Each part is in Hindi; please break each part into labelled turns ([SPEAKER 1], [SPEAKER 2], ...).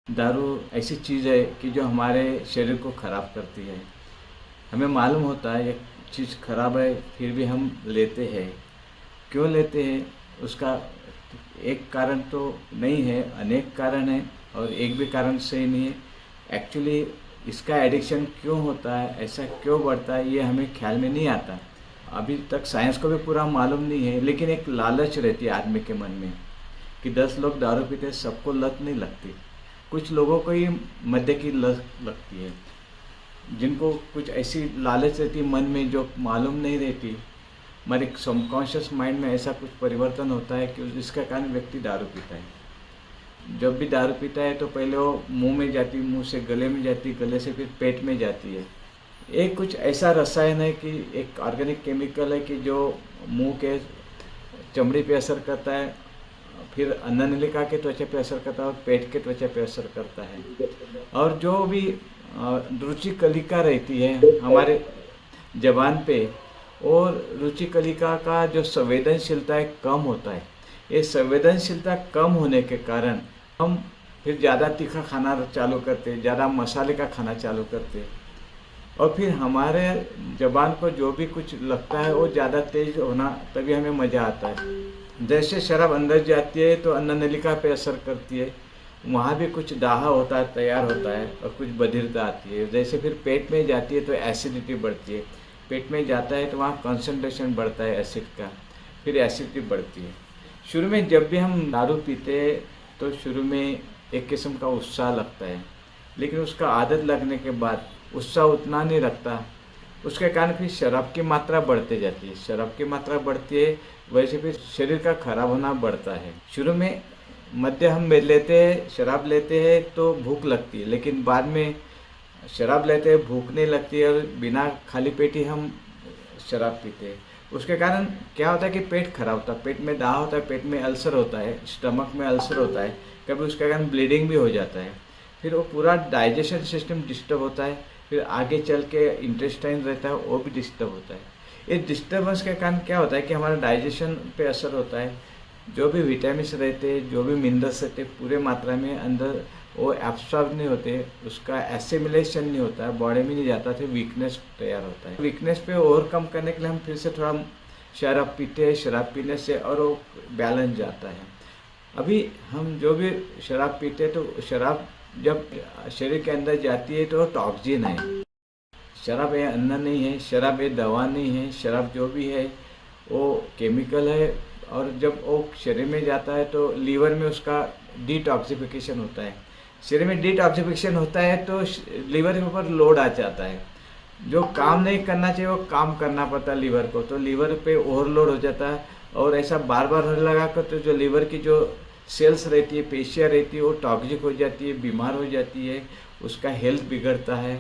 [SPEAKER 1] दारू ऐसी चीज़ है कि जो हमारे शरीर को ख़राब करती है। हमें मालूम होता है ये चीज़ ख़राब है, फिर भी हम लेते हैं। क्यों लेते हैं उसका एक कारण तो नहीं है, अनेक कारण है, और एक भी कारण सही नहीं है। एक्चुअली इसका एडिक्शन क्यों होता है, ऐसा क्यों बढ़ता है, ये हमें ख्याल में नहीं आता। अभी तक साइंस को भी पूरा मालूम नहीं है, लेकिन एक लालच रहती है आदमी के मन में कि 10 लोग दारू पीते हैं, सबको लत नहीं लगती। कुछ लोगों को ही मद्य की लत लगती है, जिनको कुछ ऐसी लालच रहती है मन में जो मालूम नहीं रहती। हमारे सबकॉन्शियस माइंड में ऐसा कुछ परिवर्तन होता है कि जिसका कारण व्यक्ति दारू पीता है। जब भी दारू पीता है तो पहले वो मुंह में जाती, मुंह से गले में जाती, गले से फिर पेट में जाती है। एक कुछ ऐसा रसायन है कि एक ऑर्गेनिक केमिकल है कि जो मुंह के चमड़ी पे असर करता है, फिर अन्ननलिका के त्वचा पे असर करता है और पेट के त्वचा पे असर करता है। और जो भी रुचि कलिका रहती है हमारे जबान पे, और रुचि कलिका का जो संवेदनशीलता है कम होता है। ये संवेदनशीलता कम होने के कारण हम फिर ज़्यादा तीखा खाना चालू करते, ज़्यादा मसाले का खाना चालू करते, और फिर हमारे जबान को जो भी कुछ लगता है वो ज़्यादा तेज होना, तभी हमें मज़ा आता है। जैसे शराब अंदर जाती है तो अन्ननलिका पे असर करती है, वहाँ भी कुछ दाहा होता है, तैयार होता है, और कुछ बधिरता आती है। जैसे फिर पेट में जाती है तो एसिडिटी बढ़ती है, पेट में जाता है तो वहाँ कंसंट्रेशन बढ़ता है एसिड का, फिर एसिडिटी बढ़ती है। शुरू में जब भी हम दारू पीते हैं तो शुरू में एक किस्म का उत्साह लगता है, लेकिन उसका आदत लगने के बाद उत्साह उतना नहीं रखता। उसके कारण फिर शराब की मात्रा बढ़ते जाती है, शराब की मात्रा बढ़ती है, वैसे फिर शरीर का खराब होना बढ़ता है। शुरू में मद्य हम लेते हैं, शराब लेते हैं तो भूख लगती है, लेकिन बाद में शराब लेते हैं भूख नहीं लगती है, और बिना खाली पेट ही हम शराब पीते हैं। उसके कारण क्या होता है कि पेट खराब होता है, पेट में दाह होता है, पेट में अल्सर होता है, स्टमक में अल्सर होता है, कभी उसके कारण ब्लीडिंग भी हो जाता है। फिर वो पूरा डाइजेशन सिस्टम डिस्टर्ब होता है, फिर आगे चल के इंटेस्टाइन रहता है वो भी डिस्टर्ब होता है। इस डिस्टर्बेंस के कारण क्या होता है कि हमारा डाइजेशन पे असर होता है। जो भी विटामिन रहते हैं, जो भी मिनरल्स रहते हैं, पूरे मात्रा में अंदर वो एब्सॉर्ब नहीं होते, उसका एसिमिलेशन नहीं होता है, बॉडी में नहीं जाता, फिर वीकनेस तैयार होता है। वीकनेस पे ओवरकम करने के लिए हम फिर से थोड़ा शराब पीते हैं, शराब पीने से और वो बैलेंस जाता है। अभी हम जो भी शराब पीते हैं तो शराब जब शरीर के अंदर जाती है तो टॉक्सिन है। शराब ये अन्न नहीं है, शराब ये दवा नहीं है, शराब जो भी है वो केमिकल है। और जब वो शरीर में जाता है तो लीवर में उसका डिटॉक्सिफिकेशन होता है। शरीर में डिटॉक्सिफिकेशन होता है तो लीवर के ऊपर लोड आ जाता है, जो काम नहीं करना चाहिए वो काम करना पड़ता है लीवर को, तो लीवर पे ओवरलोड हो जाता है। और ऐसा बार बार होने लगा कर तो जो लीवर की जो सेल्स रहती है, पेशियाँ रहती है, वो टॉक्सिक हो जाती है, बीमार हो जाती है, उसका हेल्थ बिगड़ता है।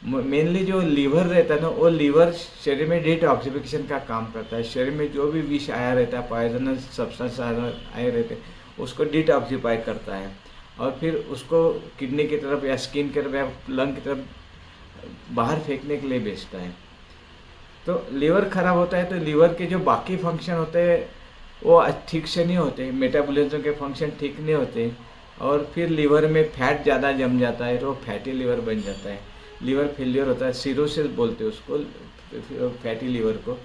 [SPEAKER 1] मेनली जो लीवर रहता है ना, वो लीवर शरीर में डिटॉक्सिफिकेशन का काम करता है। शरीर में जो भी विष आया रहता है, पॉइजनस सब्सटेंस आए रहते हैं, उसको डिटॉक्सिफाई करता है, और फिर उसको किडनी की तरफ या स्किन की तरफ या लंग की तरफ बाहर फेंकने के लिए भेजता है। तो लीवर खराब होता है तो लीवर के जो बाकी फंक्शन होते हैं वो ठीक से नहीं होते, मेटाबॉलिज्म के फंक्शन ठीक नहीं होते, और फिर लीवर में फैट ज़्यादा जम जाता है तो फैटी लीवर बन जाता है, लीवर फेलियर होता है, सिरोसिस बोलते हैं उसको, फैटी लीवर को।